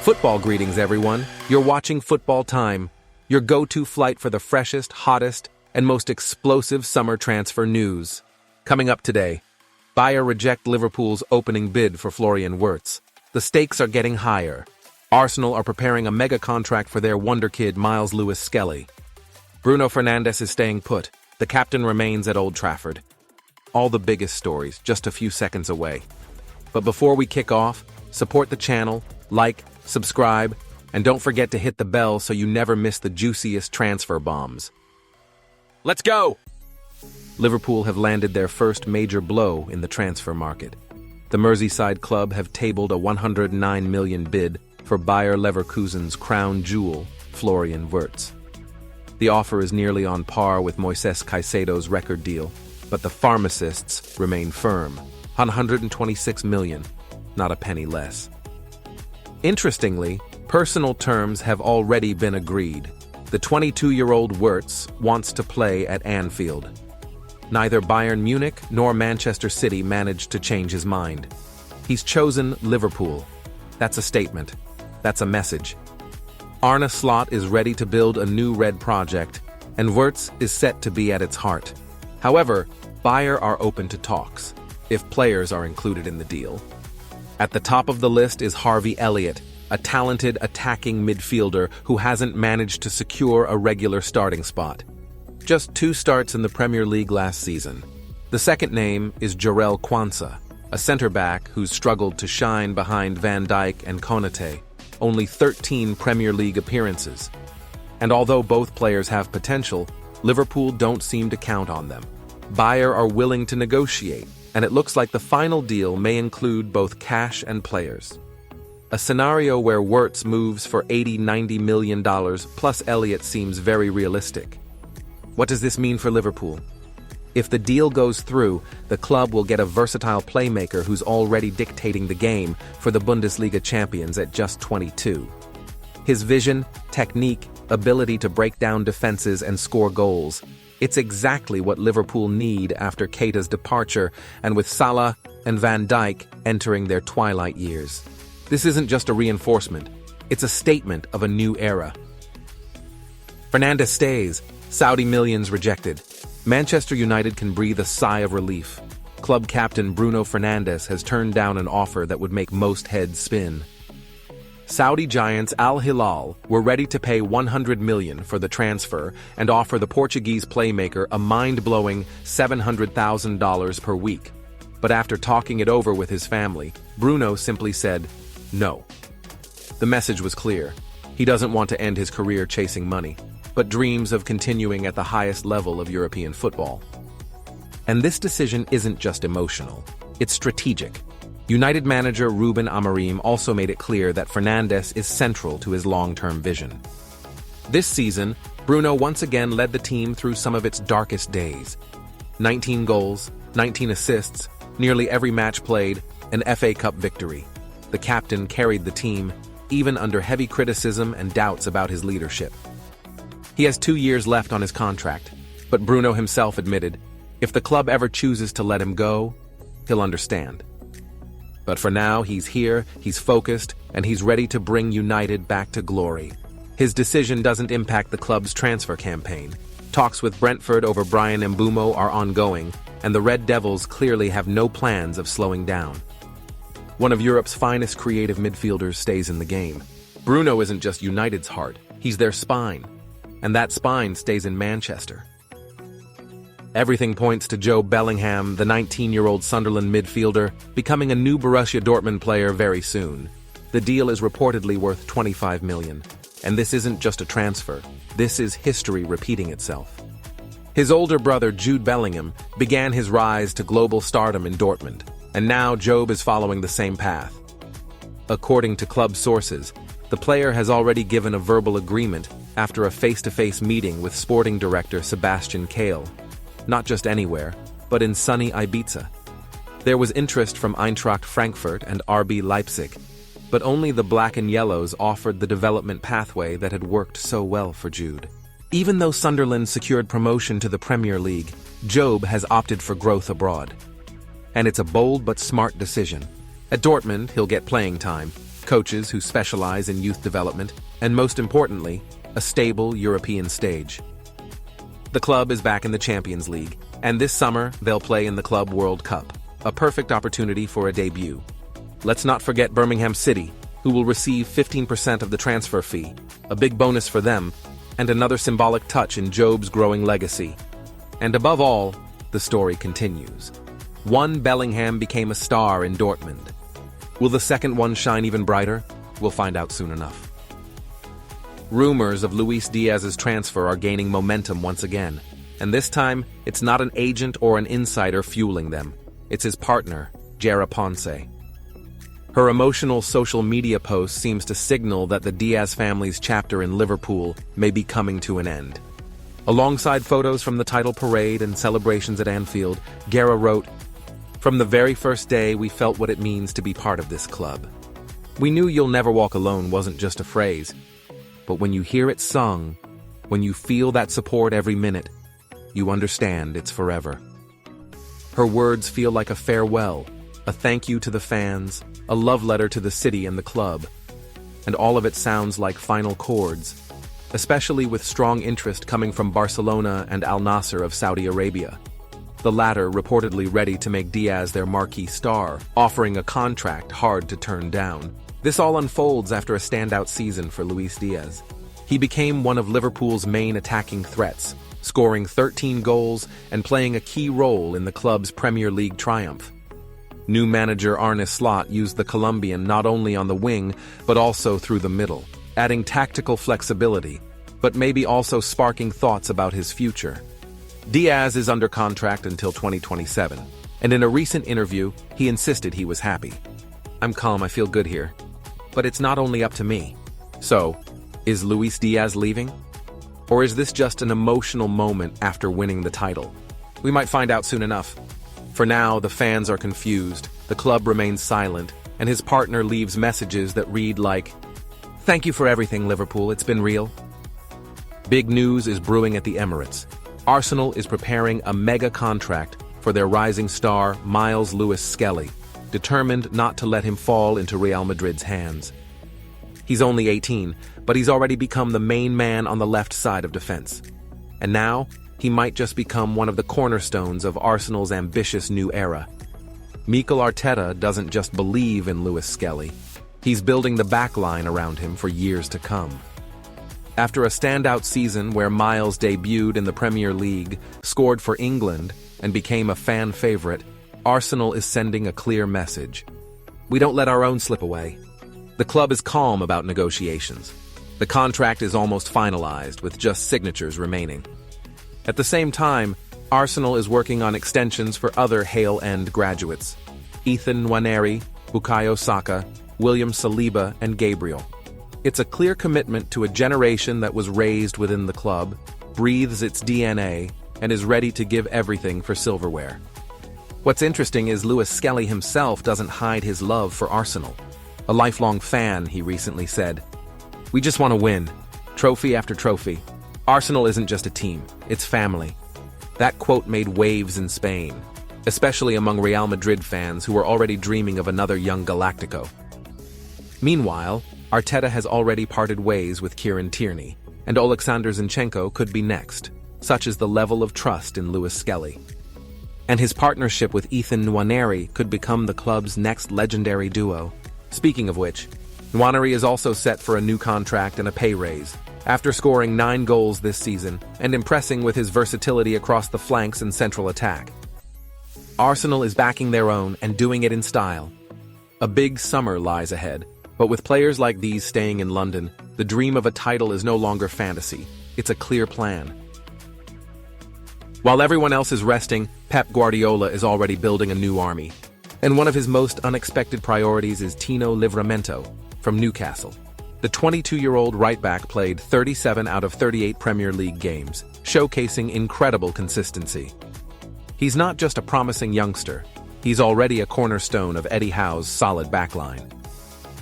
Football greetings, everyone. You're watching Football Time, your go-to flight for the freshest, hottest, and most explosive summer transfer news. Coming up today, Bayern reject Liverpool's opening bid for Florian Wirtz. The stakes are getting higher. Arsenal are preparing a mega contract for their wonder kid Myles Lewis-Skelly. Bruno Fernandes is staying put. The captain remains at Old Trafford. All the biggest stories, just a few seconds away. But before we kick off, support the channel, like, subscribe, and don't forget to hit the bell so you never miss the juiciest transfer bombs. Let's go! Liverpool have landed their first major blow in the transfer market. The Merseyside club have tabled a $109 million bid for Bayer Leverkusen's crown jewel, Florian Wirtz. The offer is nearly on par with Moises Caicedo's record deal, but the pharmacists remain firm on $126 million, not a penny less. Interestingly, personal terms have already been agreed. The 22-year-old Wirtz wants to play at Anfield. Neither Bayern Munich nor Manchester City managed to change his mind. He's chosen Liverpool. That's a statement. That's a message. Arne Slot is ready to build a new red project, and Wirtz is set to be at its heart. However, Bayern are open to talks, if players are included in the deal. At the top of the list is Harvey Elliott, a talented attacking midfielder who hasn't managed to secure a regular starting spot. Just 2 starts in the Premier League last season. The second name is Jarell Quansah, a centre-back who's struggled to shine behind Van Dijk and Konate, only 13 Premier League appearances. And although both players have potential, Liverpool don't seem to count on them. Bayern are willing to negotiate, and it looks like the final deal may include both cash and players. A scenario where Wirtz moves for $80–90 million plus Elliott seems very realistic. What does this mean for Liverpool? If the deal goes through, the club will get a versatile playmaker who's already dictating the game for the Bundesliga champions at just 22. His vision, technique, ability to break down defenses and score goals, it's exactly what Liverpool need after Keita's departure and with Salah and Van Dijk entering their twilight years. This isn't just a reinforcement, it's a statement of a new era. Fernandes stays, Saudi millions rejected. Manchester United can breathe a sigh of relief. Club captain Bruno Fernandes has turned down an offer that would make most heads spin. Saudi giants Al Hilal were ready to pay $100 million for the transfer and offer the Portuguese playmaker a mind-blowing $700,000 per week. But after talking it over with his family, Bruno simply said, no. The message was clear. He doesn't want to end his career chasing money, but dreams of continuing at the highest level of European football. And this decision isn't just emotional, it's strategic. United manager Ruben Amorim also made it clear that Fernandes is central to his long-term vision. This season, Bruno once again led the team through some of its darkest days. 19 goals, 19 assists, nearly every match played, an FA Cup victory. The captain carried the team, even under heavy criticism and doubts about his leadership. He has 2 years left on his contract, but Bruno himself admitted, if the club ever chooses to let him go, he'll understand. But for now, he's here, he's focused, and he's ready to bring United back to glory. His decision doesn't impact the club's transfer campaign. Talks with Brentford over Bryan Mbeumo are ongoing, and the Red Devils clearly have no plans of slowing down. One of Europe's finest creative midfielders stays in the game. Bruno isn't just United's heart, he's their spine. And that spine stays in Manchester. Everything points to Jobe Bellingham, the 19-year-old Sunderland midfielder, becoming a new Borussia Dortmund player very soon. The deal is reportedly worth $25 million. And this isn't just a transfer. This is history repeating itself. His older brother Jude Bellingham began his rise to global stardom in Dortmund, and now Jobe is following the same path. According to club sources, the player has already given a verbal agreement after a face-to-face meeting with sporting director Sebastian Kehl. Not just anywhere, but in sunny Ibiza. There was interest from Eintracht Frankfurt and RB Leipzig, but only the Black and Yellows offered the development pathway that had worked so well for Jude. Even though Sunderland secured promotion to the Premier League, Jobe has opted for growth abroad. And it's a bold but smart decision. At Dortmund, he'll get playing time, coaches who specialize in youth development, and most importantly, a stable European stage. The club is back in the Champions League, and this summer they'll play in the Club World Cup, a perfect opportunity for a debut. Let's not forget Birmingham City, who will receive 15% of the transfer fee, a big bonus for them, and another symbolic touch in Jobe's growing legacy. And above all, the story continues. One Bellingham became a star in Dortmund. Will the second one shine even brighter? We'll find out soon enough. Rumors of Luis Díaz's transfer are gaining momentum once again, and this time, it's not an agent or an insider fueling them. It's his partner, Jara Ponce. Her emotional social media post seems to signal that the Díaz family's chapter in Liverpool may be coming to an end. Alongside photos from the title parade and celebrations at Anfield, Jara wrote, "From the very first day, we felt what it means to be part of this club. We knew 'You'll never walk alone' wasn't just a phrase, but when you hear it sung, when you feel that support every minute, you understand it's forever." Her words feel like a farewell, a thank you to the fans, a love letter to the city and the club. And all of it sounds like final chords, especially with strong interest coming from Barcelona and Al Nassr of Saudi Arabia. The latter reportedly ready to make Díaz their marquee star, offering a contract hard to turn down. This all unfolds after a standout season for Luis Díaz. He became one of Liverpool's main attacking threats, scoring 13 goals and playing a key role in the club's Premier League triumph. New manager Arne Slot used the Colombian not only on the wing, but also through the middle, adding tactical flexibility, but maybe also sparking thoughts about his future. Díaz is under contract until 2027, and in a recent interview, he insisted he was happy. "I'm calm, I feel good here. But it's not only up to me." So, is Luis Díaz leaving? Or is this just an emotional moment after winning the title? We might find out soon enough. For now, the fans are confused, the club remains silent, and his partner leaves messages that read like, "Thank you for everything, Liverpool, it's been real." Big news is brewing at the Emirates. Arsenal is preparing a mega contract for their rising star, Myles Lewis-Skelly, determined not to let him fall into Real Madrid's hands. He's only 18, but he's already become the main man on the left side of defense. And now, he might just become one of the cornerstones of Arsenal's ambitious new era. Mikel Arteta doesn't just believe in Lewis-Skelly. He's building the backline around him for years to come. After a standout season where Myles debuted in the Premier League, scored for England, and became a fan favorite, Arsenal is sending a clear message. We don't let our own slip away. The club is calm about negotiations. The contract is almost finalized, with just signatures remaining. At the same time, Arsenal is working on extensions for other Hale End graduates: Ethan Nwaneri, Bukayo Saka, William Saliba, and Gabriel. It's a clear commitment to a generation that was raised within the club, breathes its DNA, and is ready to give everything for silverware. What's interesting is Lewis-Skelly himself doesn't hide his love for Arsenal. A lifelong fan, he recently said, "We just want to win, trophy after trophy. Arsenal isn't just a team, it's family." That quote made waves in Spain, especially among Real Madrid fans who were already dreaming of another young Galactico. Meanwhile, Arteta has already parted ways with Kieran Tierney, and Oleksandr Zinchenko could be next, such is the level of trust in Lewis-Skelly. And his partnership with Ethan Nwaneri could become the club's next legendary duo. Speaking of which, Nwaneri is also set for a new contract and a pay raise, after scoring 9 goals this season and impressing with his versatility across the flanks and central attack. Arsenal is backing their own and doing it in style. A big summer lies ahead, but with players like these staying in London, the dream of a title is no longer fantasy, it's a clear plan. While everyone else is resting, Pep Guardiola is already building a new army. And one of his most unexpected priorities is Tino Livramento from Newcastle. The 22-year-old right-back played 37 out of 38 Premier League games, showcasing incredible consistency. He's not just a promising youngster, he's already a cornerstone of Eddie Howe's solid backline.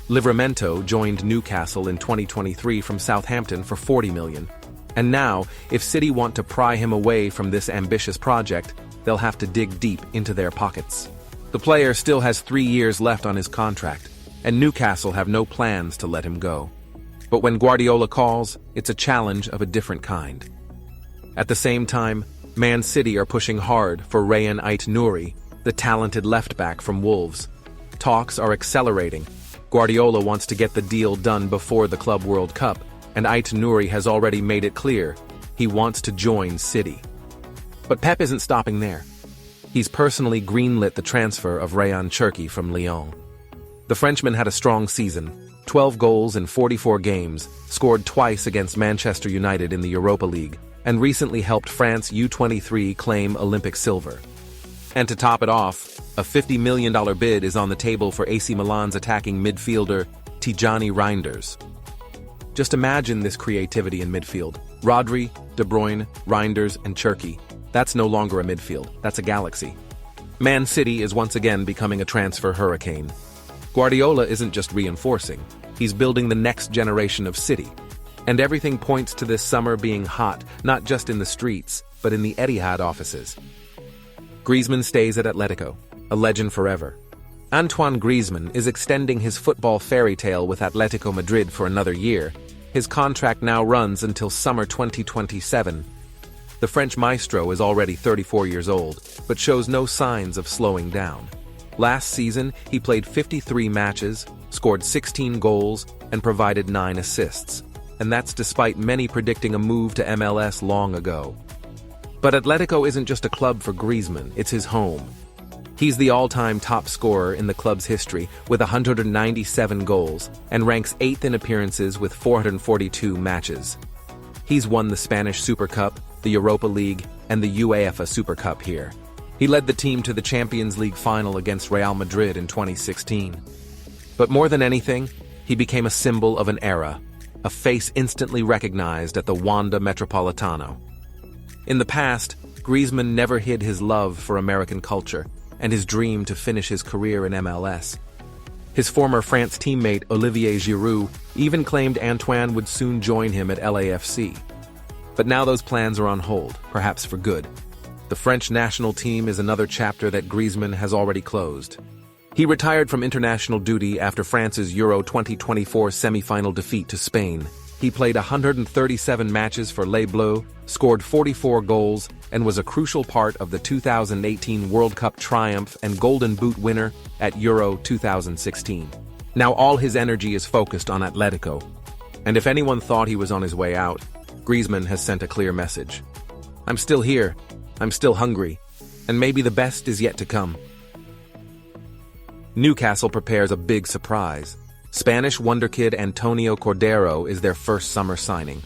Livramento joined Newcastle in 2023 from Southampton for $40 million. And now, if City want to pry him away from this ambitious project, they'll have to dig deep into their pockets. The player still has 3 years left on his contract, and Newcastle have no plans to let him go. But when Guardiola calls, it's a challenge of a different kind. At the same time, Man City are pushing hard for Rayhan Ait-Nouri, the talented left-back from Wolves. Talks are accelerating. Guardiola wants to get the deal done before the Club World Cup, and Ait-Nouri has already made it clear he wants to join City. But Pep isn't stopping there. He's personally greenlit the transfer of Rayhan Cherki from Lyon. The Frenchman had a strong season, 12 goals in 44 games, scored twice against Manchester United in the Europa League, and recently helped France U23 claim Olympic silver. And to top it off, a $50 million bid is on the table for AC Milan's attacking midfielder Tijani Reinders. Just imagine this creativity in midfield. Rodri, De Bruyne, Reinders, and Cherki. That's no longer a midfield, that's a galaxy. Man City is once again becoming a transfer hurricane. Guardiola isn't just reinforcing, he's building the next generation of City. And everything points to this summer being hot, not just in the streets, but in the Etihad offices. Griezmann stays at Atlético, a legend forever. Antoine Griezmann is extending his football fairy tale with Atlético Madrid for another year. His contract now runs until summer 2027. The French maestro is already 34 years old, but shows no signs of slowing down. Last season, he played 53 matches, scored 16 goals, and provided 9 assists. And that's despite many predicting a move to MLS long ago. But Atlético isn't just a club for Griezmann, it's his home. He's the all-time top scorer in the club's history with 197 goals and ranks 8th in appearances with 442 matches. He's won the Spanish Super Cup, the Europa League, and the UEFA Super Cup here. He led the team to the Champions League final against Real Madrid in 2016. But more than anything, he became a symbol of an era, a face instantly recognized at the Wanda Metropolitano. In the past, Griezmann never hid his love for American culture and his dream to finish his career in MLS. His former France teammate Olivier Giroud even claimed Antoine would soon join him at LAFC. But now those plans are on hold, perhaps for good. The French national team is another chapter that Griezmann has already closed. He retired from international duty after France's Euro 2024 semi-final defeat to Spain. He played 137 matches for Les Bleus, scored 44 goals, and was a crucial part of the 2018 World Cup triumph and Golden Boot winner at Euro 2016. Now all his energy is focused on Atlético. And if anyone thought he was on his way out, Griezmann has sent a clear message. I'm still here, I'm still hungry, and maybe the best is yet to come. Newcastle prepares a big surprise. Spanish wonderkid Antonio Cordero is their first summer signing.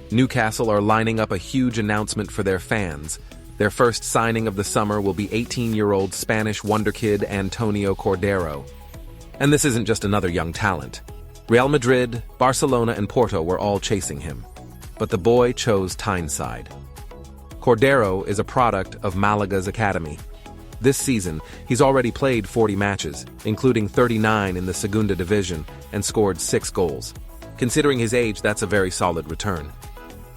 Newcastle are lining up a huge announcement for their fans. Their first signing of the summer will be 18-year-old Spanish wonderkid Antonio Cordero. And this isn't just another young talent. Real Madrid, Barcelona, and Porto were all chasing him. But the boy chose Tyneside. Cordero is a product of Malaga's academy. This season, he's already played 40 matches, including 39 in the Segunda Division, and scored 6 goals. Considering his age, that's a very solid return.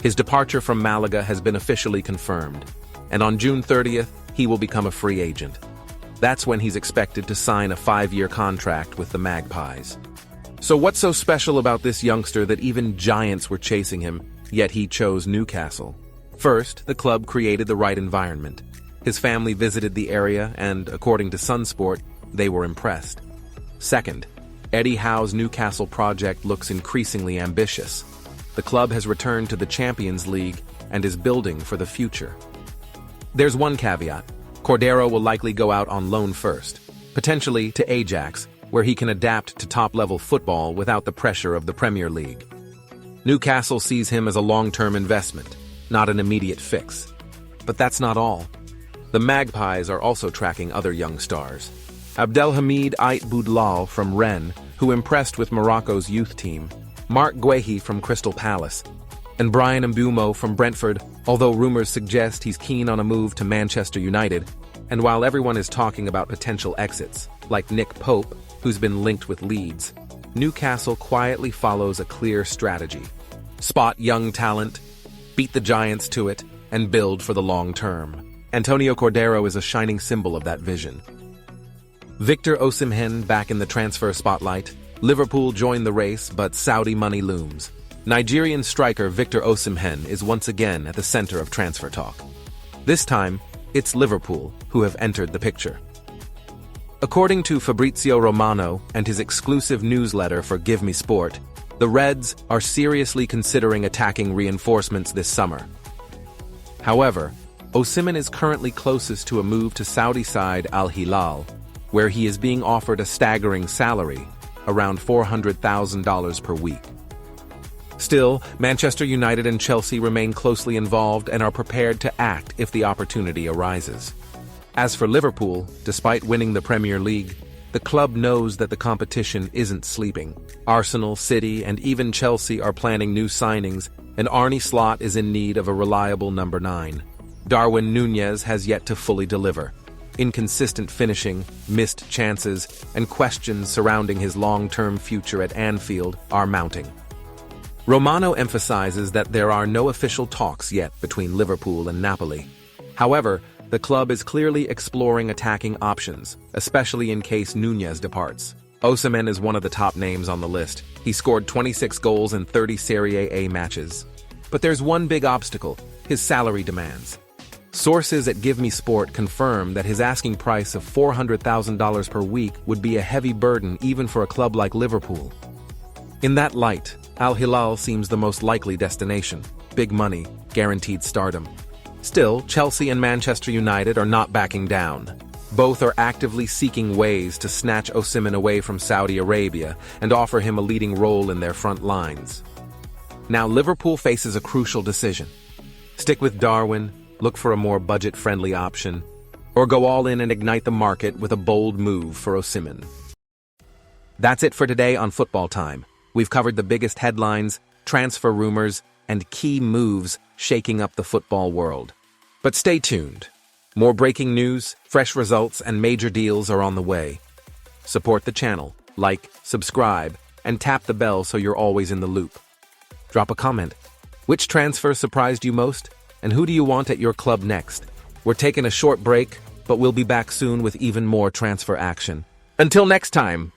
His departure from Malaga has been officially confirmed, and on June 30th, he will become a free agent. That's when he's expected to sign a 5-year contract with the Magpies. So what's so special about this youngster that even giants were chasing him, yet he chose Newcastle? First, the club created the right environment. His family visited the area and, according to Sunsport, they were impressed. Second, Eddie Howe's Newcastle project looks increasingly ambitious. The club has returned to the Champions League and is building for the future. There's one caveat. Cordero will likely go out on loan first, potentially to Ajax, where he can adapt to top-level football without the pressure of the Premier League. Newcastle sees him as a long-term investment, not an immediate fix. But that's not all. The Magpies are also tracking other young stars. Abdelhamid Ait Boudlal from Rennes, who impressed with Morocco's youth team, Mark Guehi from Crystal Palace, and Brian Mbeumo from Brentford, although rumors suggest he's keen on a move to Manchester United. And while everyone is talking about potential exits, like Nick Pope, who's been linked with Leeds, Newcastle quietly follows a clear strategy. Spot young talent, beat the giants to it, and build for the long term. Antonio Cordero is a shining symbol of that vision. Victor Osimhen back in the transfer spotlight. Liverpool joined the race, but Saudi money looms. Nigerian striker Victor Osimhen is once again at the center of transfer talk. This time, it's Liverpool who have entered the picture. According to Fabrizio Romano and his exclusive newsletter for Give Me Sport, the Reds are seriously considering attacking reinforcements this summer. However, Osimhen is currently closest to a move to Saudi side Al Hilal, where he is being offered a staggering salary, around $400,000 per week. Still, Manchester United and Chelsea remain closely involved and are prepared to act if the opportunity arises. As for Liverpool, despite winning the Premier League, the club knows that the competition isn't sleeping. Arsenal, City, and even Chelsea are planning new signings, and Arne Slot is in need of a reliable number 9. Darwin Núñez has yet to fully deliver. Inconsistent finishing, missed chances, and questions surrounding his long-term future at Anfield are mounting. Romano emphasizes that there are no official talks yet between Liverpool and Napoli. However, the club is clearly exploring attacking options, especially in case Núñez departs. Osimhen is one of the top names on the list. He scored 26 goals in 30 Serie A matches. But there's one big obstacle: his salary demands. Sources at Give Me Sport confirm that his asking price of $400,000 per week would be a heavy burden even for a club like Liverpool. In that light, Al Hilal seems the most likely destination. Big money, guaranteed stardom. Still, Chelsea and Manchester United are not backing down. Both are actively seeking ways to snatch Osimhen away from Saudi Arabia and offer him a leading role in their front lines. Now Liverpool faces a crucial decision. Stick with Darwin, look for a more budget-friendly option, or go all in and ignite the market with a bold move for Osimhen. That's it for today on Football Time. We've covered the biggest headlines, transfer rumors, and key moves shaking up the football world. But stay tuned. More breaking news, fresh results, and major deals are on the way. Support the channel, like, subscribe, and tap the bell so you're always in the loop. Drop a comment. Which transfer surprised you most? And who do you want at your club next? We're taking a short break, but we'll be back soon with even more transfer action. Until next time.